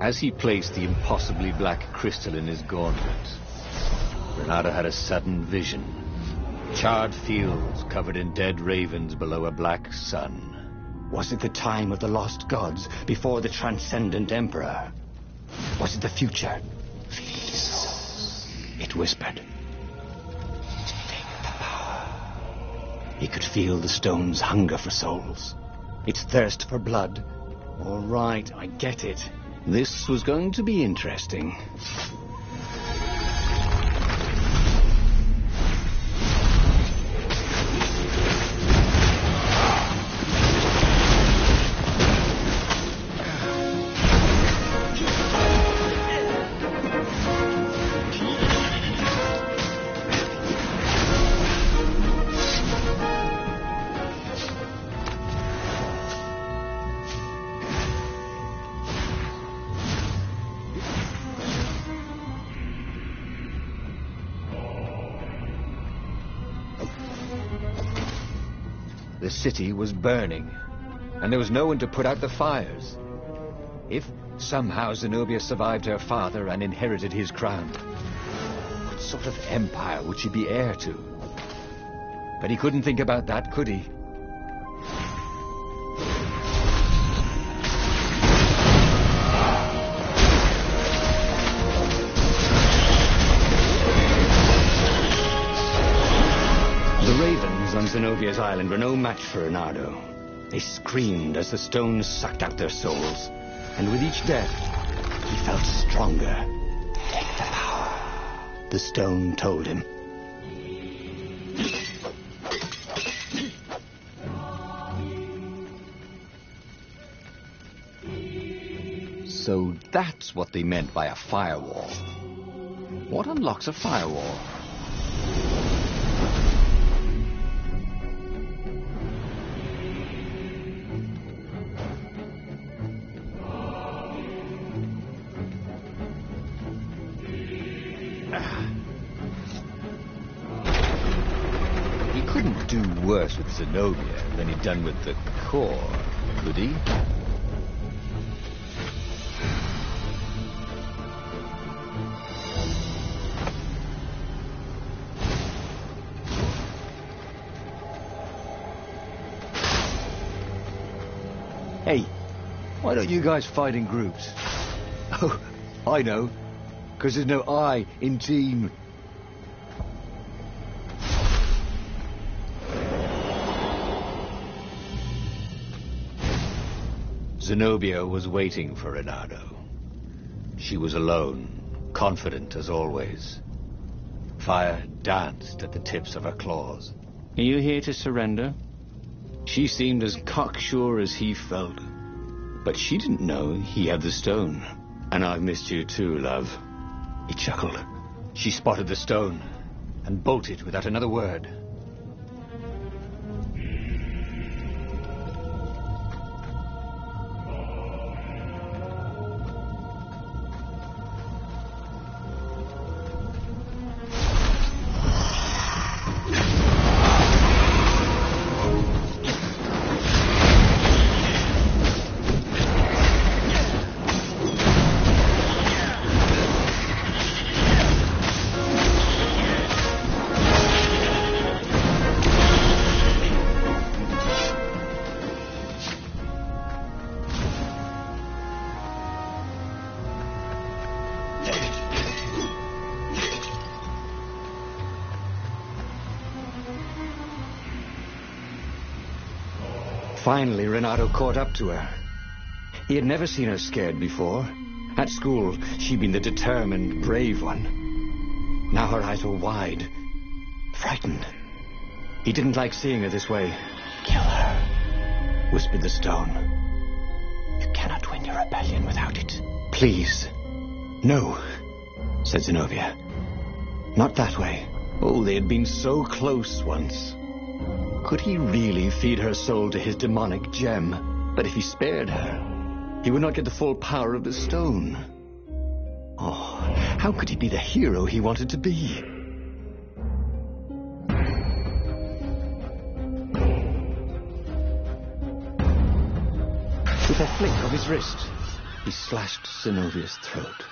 As he placed the impossibly black crystal in his gauntlet, Renato had a sudden vision. Charred fields covered in dead ravens below a black sun. Was it the time of the lost gods before the transcendent emperor? Was it the future? Please, it whispered. Take the power. He could feel the stone's hunger for souls, its thirst for blood. All right, I get it. This was going to be interesting. The city was burning, and there was no one to put out the fires. If somehow Zenobia survived her father and inherited his crown, what sort of empire would she be heir to? But he couldn't think about that, could he? On Zenobia's island were no match for Renato. They screamed as the stones sucked out their souls, and with each death, he felt stronger. Take the power, the stone told him. So that's what they meant by a firewall. What unlocks a firewall? He couldn't do worse with Zenobia than he'd done with the core, could he? Hey, why don't you guys fight in groups? Oh, I know. Because there's no I in team. Zenobia was waiting for Renato. She was alone, confident as always. Fire danced at the tips of her claws. Are you here to surrender? She seemed as cocksure as he felt. But she didn't know he had the stone. And I've missed you too, love. He chuckled. She spotted the stone and bolted without another word. Finally, Renato caught up to her. He had never seen her scared before. At school, she'd been the determined, brave one. Now her eyes were wide, frightened. He didn't like seeing her this way. Kill her, whispered the stone. You cannot win your rebellion without it. Please. No, said Zenobia. Not that way. Oh, they had been so close once. Could he really feed her soul to his demonic gem? But if he spared her, he would not get the full power of the stone. Oh, how could he be the hero he wanted to be? With a flick of his wrist, he slashed Zenobia's throat.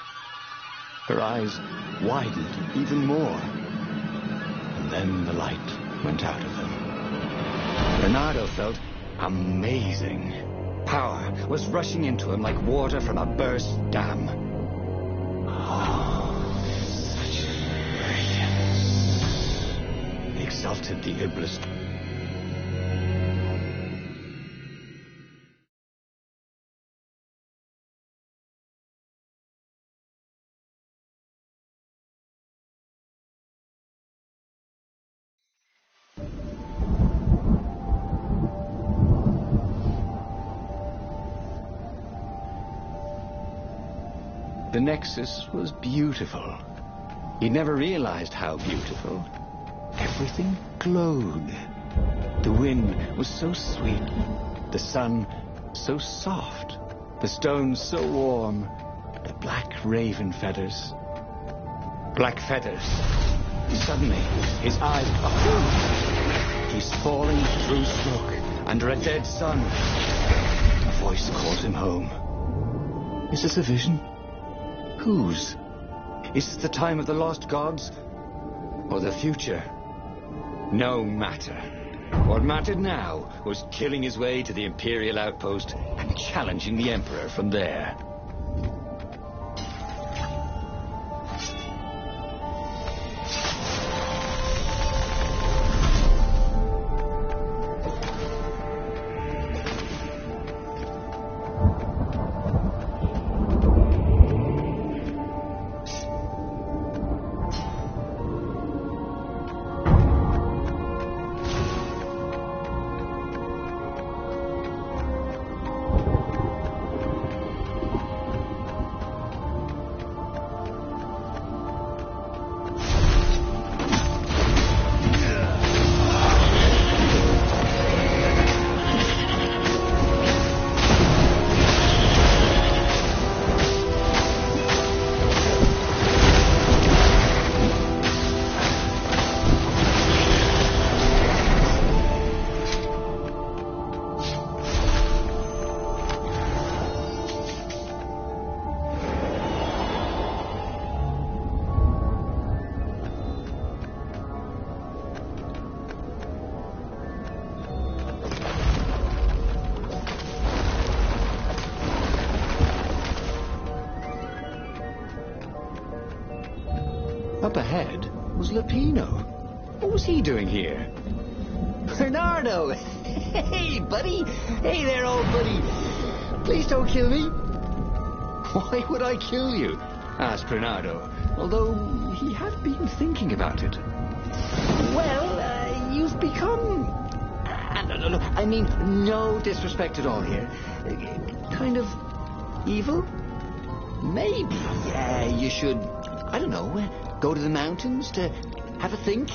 Her eyes widened even more. And then the light went out of them. Bernardo felt amazing. Power was rushing into him like water from a burst dam. Oh, such brilliance, exulted the Iblis. The Nexus was beautiful. He'd never realized how beautiful. Everything glowed. The wind was so sweet. The sun so soft. The stones so warm. The black raven feathers. Black feathers. Suddenly, his eyes... Oh, he's falling through smoke under a dead sun. A voice calls him home. Is this a vision? Whose? Is this the time of the lost gods? Or the future? No matter. What mattered now was killing his way to the Imperial outpost and challenging the Emperor from there. Up ahead was Lapino. What was he doing here? Bernardo! Hey, buddy! Hey there, old buddy! Please don't kill me. Why would I kill you? Asked Bernardo, although he had been thinking about it. Well, you've become... no, I mean, no disrespect at all here. Kind of evil? Maybe you should, I don't know, go to the mountains to have a think.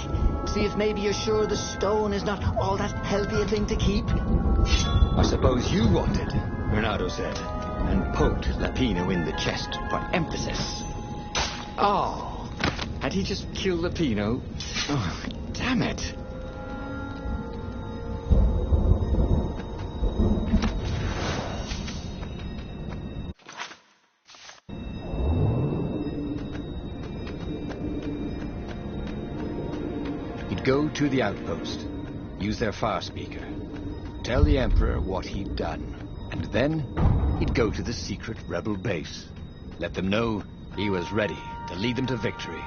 See if maybe you're sure the stone is not all that healthy a thing to keep. I suppose you wanted, Bernardo said, and poked Lapino in the chest for emphasis. Oh, had he just killed Lapino? Oh, damn it. Go to the outpost, use their far speaker, tell the Emperor what he'd done, and then he'd go to the secret rebel base. Let them know he was ready to lead them to victory.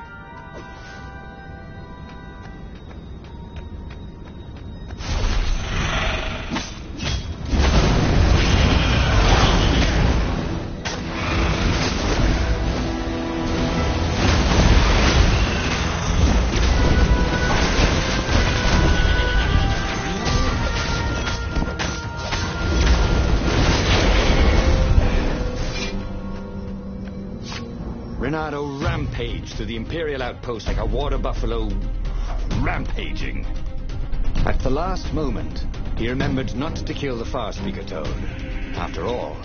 Bernardo rampaged through the Imperial outpost like a water buffalo rampaging. At the last moment, he remembered not to kill the far speaker toad. After all,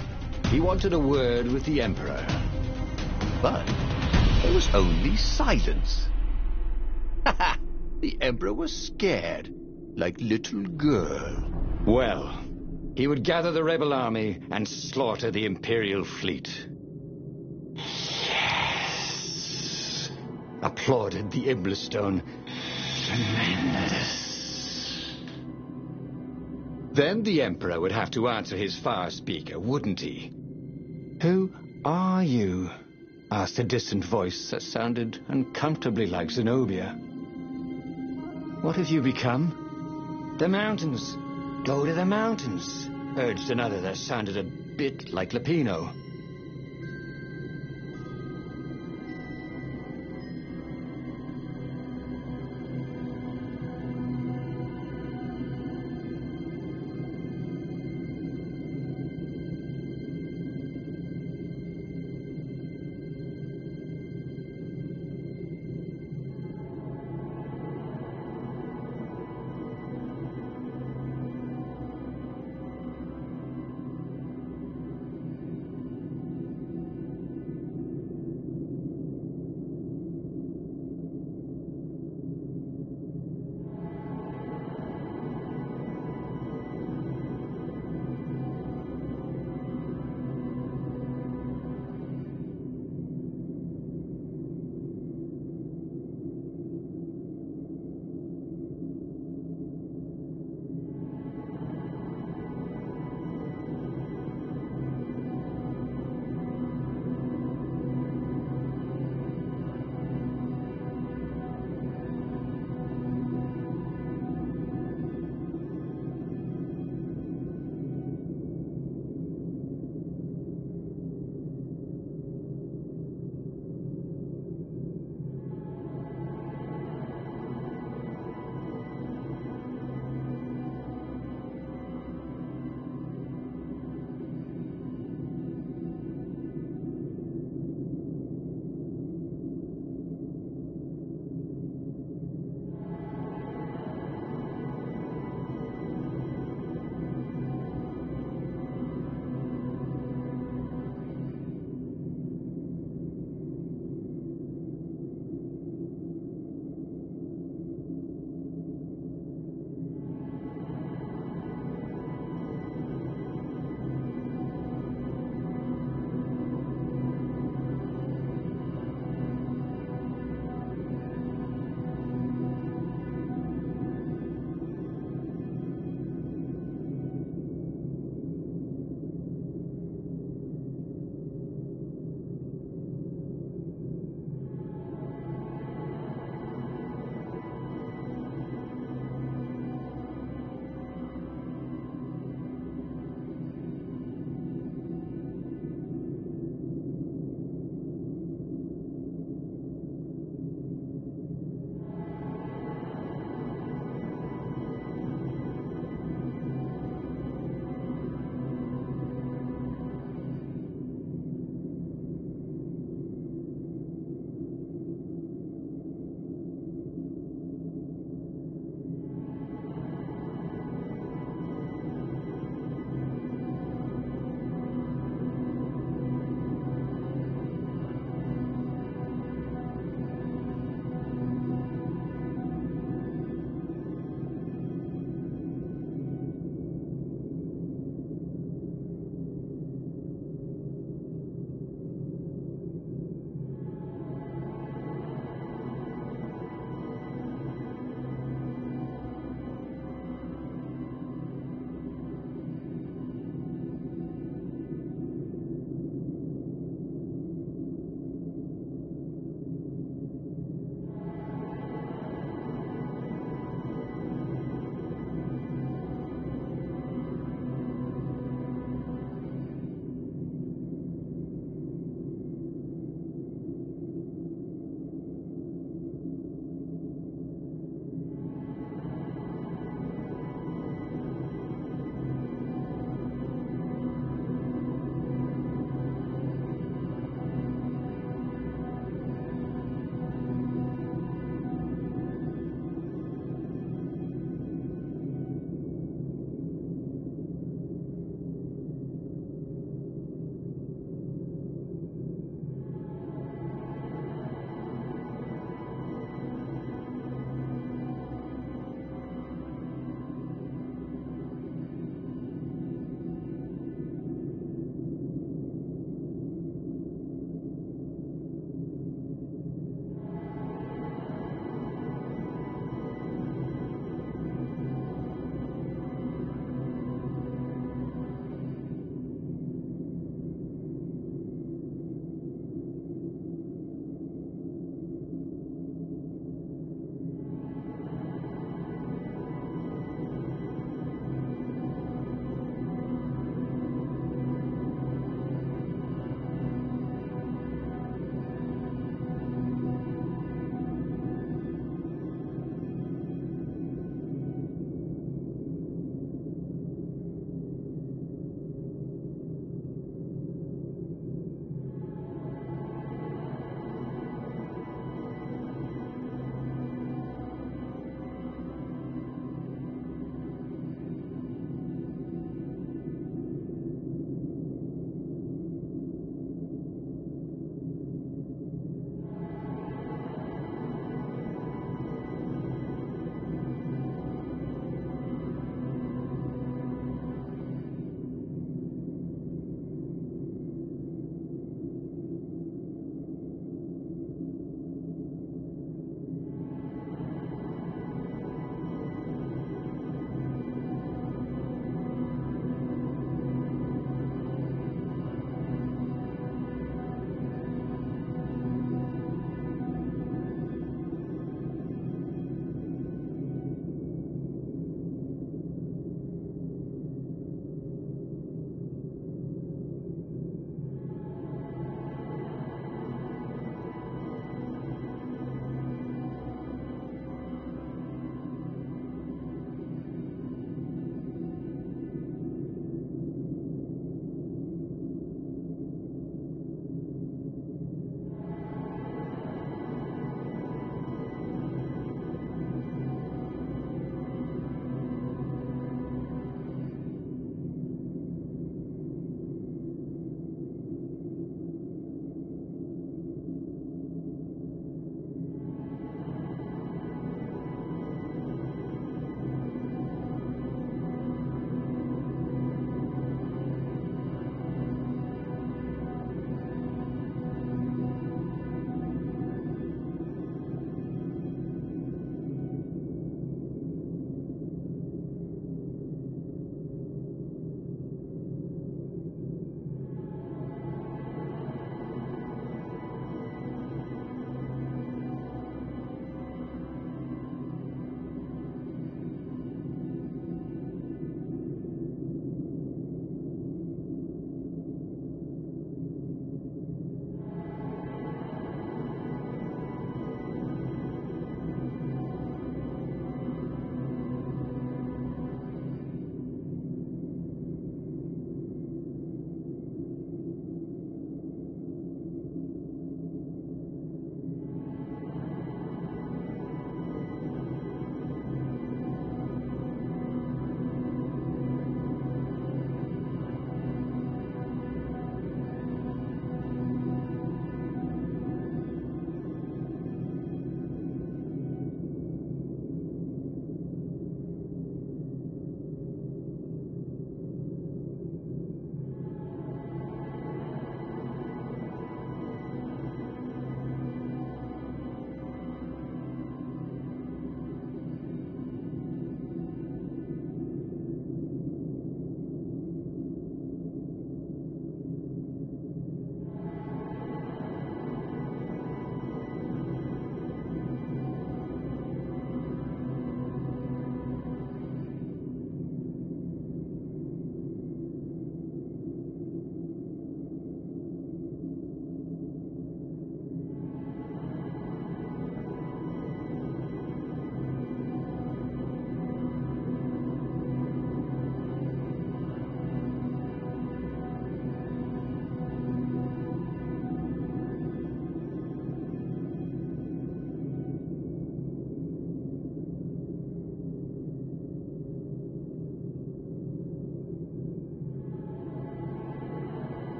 he wanted a word with the Emperor. But there was only silence. The Emperor was scared, like little girl. Well, He would gather the rebel army and slaughter the Imperial fleet. Yes! Applauded the Iblestone. Tremendous. Then the Emperor would have to answer his far speaker, wouldn't he? Who are you? Asked a distant voice that sounded uncomfortably like Zenobia. What have you become? The mountains. Go to the mountains, urged another that sounded a bit like Lapino.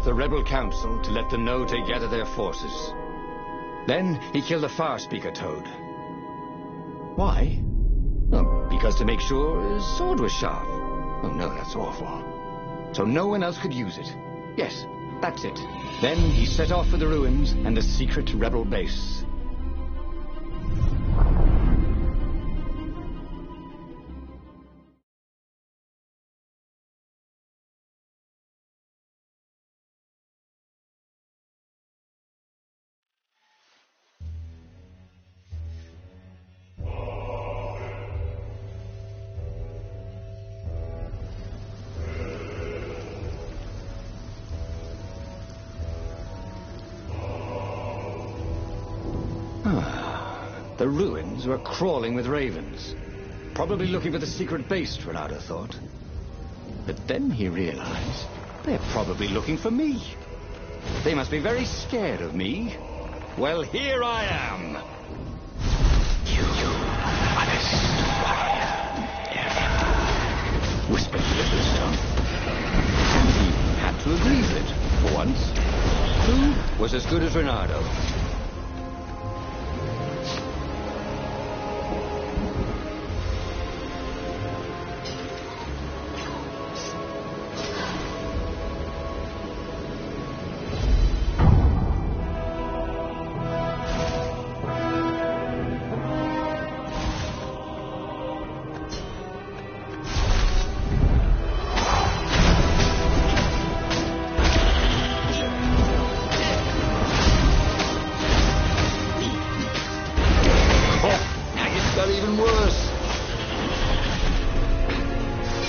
the rebel council to let them know to gather their forces. Then he killed the Far Speaker Toad. Why? Well, because to make sure his sword was sharp. Oh no, that's awful. So no one else could use it. Yes, that's it. Then he set off for the ruins and the secret rebel base. The ruins were crawling with ravens. Probably looking for the secret base, Renato thought. But then he realized they're probably looking for me. They must be very scared of me. Well, here I am. You are the warrior. Whispered the little stone. And he had to agree with it, for once. Who was as good as Renato?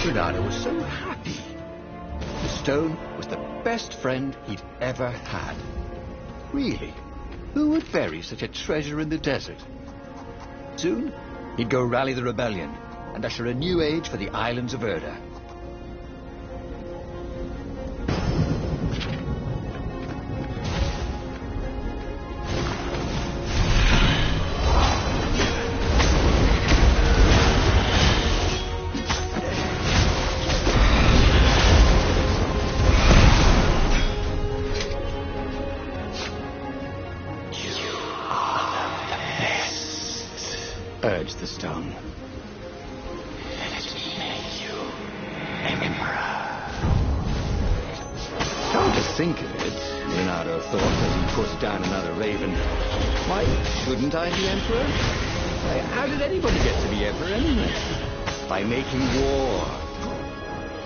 Renato was so happy. The stone was the best friend he'd ever had. Really, who would bury such a treasure in the desert? Soon, he'd go rally the rebellion and usher a new age for the islands of Erda. Urged the stone. Let me make you emperor. Come to think of it, Renato thought as he put down another raven. Why shouldn't I be emperor? Why, how did anybody get to be emperor anyway? By making war.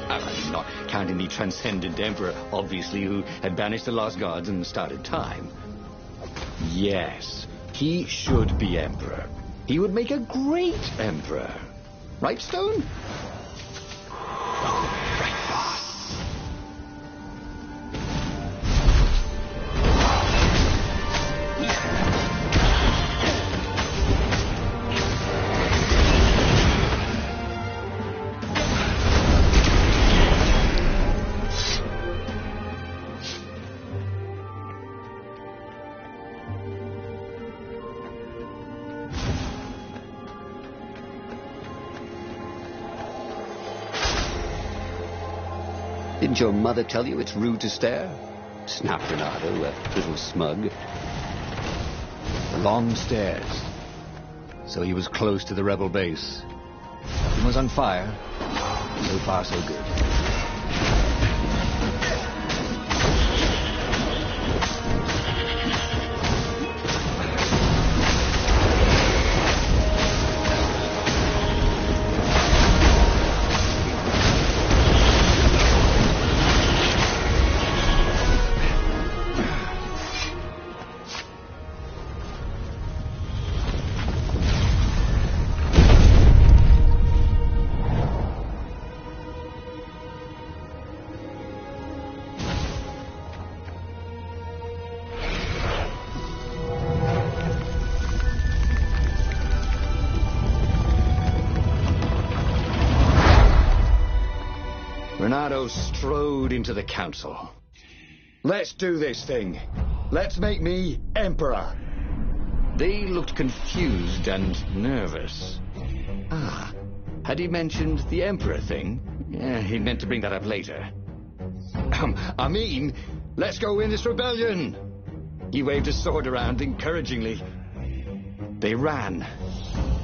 I'm not counting the transcendent emperor, obviously, who had banished the lost gods and started time. Yes, he should be emperor. He would make a great emperor. Right, Stone? Right, boss. Didn't your mother tell you it's rude to stare? Snapped Renato, a little smug. Long stairs. So he was close to the rebel base. Nothing was on fire. So far, so good. Renato strode into the council. Let's do this thing. Let's make me emperor. They looked confused and nervous. Ah, had he mentioned the emperor thing? Yeah, he'd meant to bring that up later. I mean, Let's go win this rebellion! He waved his sword around encouragingly. They ran.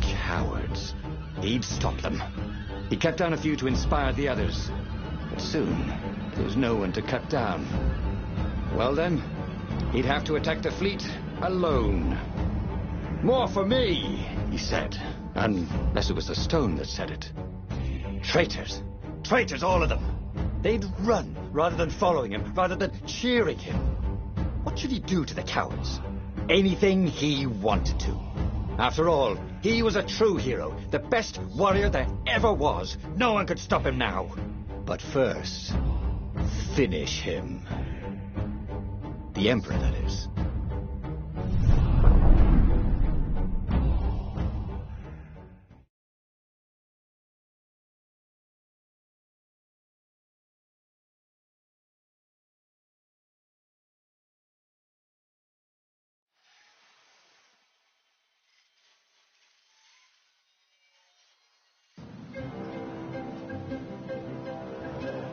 Cowards. He'd stop them. He cut down a few to inspire the others. But soon, there was no one to cut down. Well then, he'd have to attack the fleet alone. More for me, he said. Unless it was the stone that said it. Traitors. Traitors, all of them. They'd run rather than following him, rather than cheering him. What should he do to the cowards? Anything he wanted to. After all, he was a true hero, the best warrior there ever was. No one could stop him now. But first, finish him. The Emperor, that is.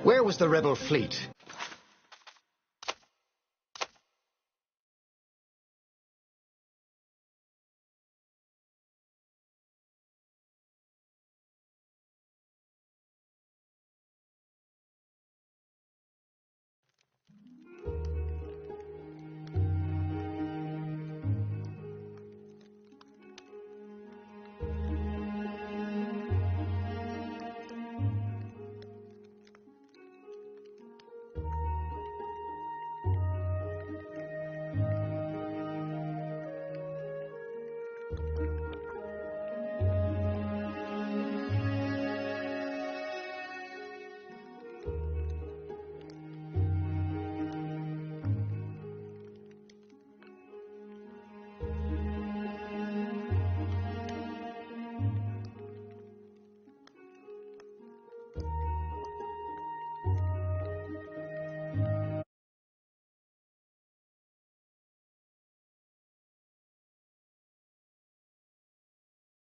Where was the rebel fleet?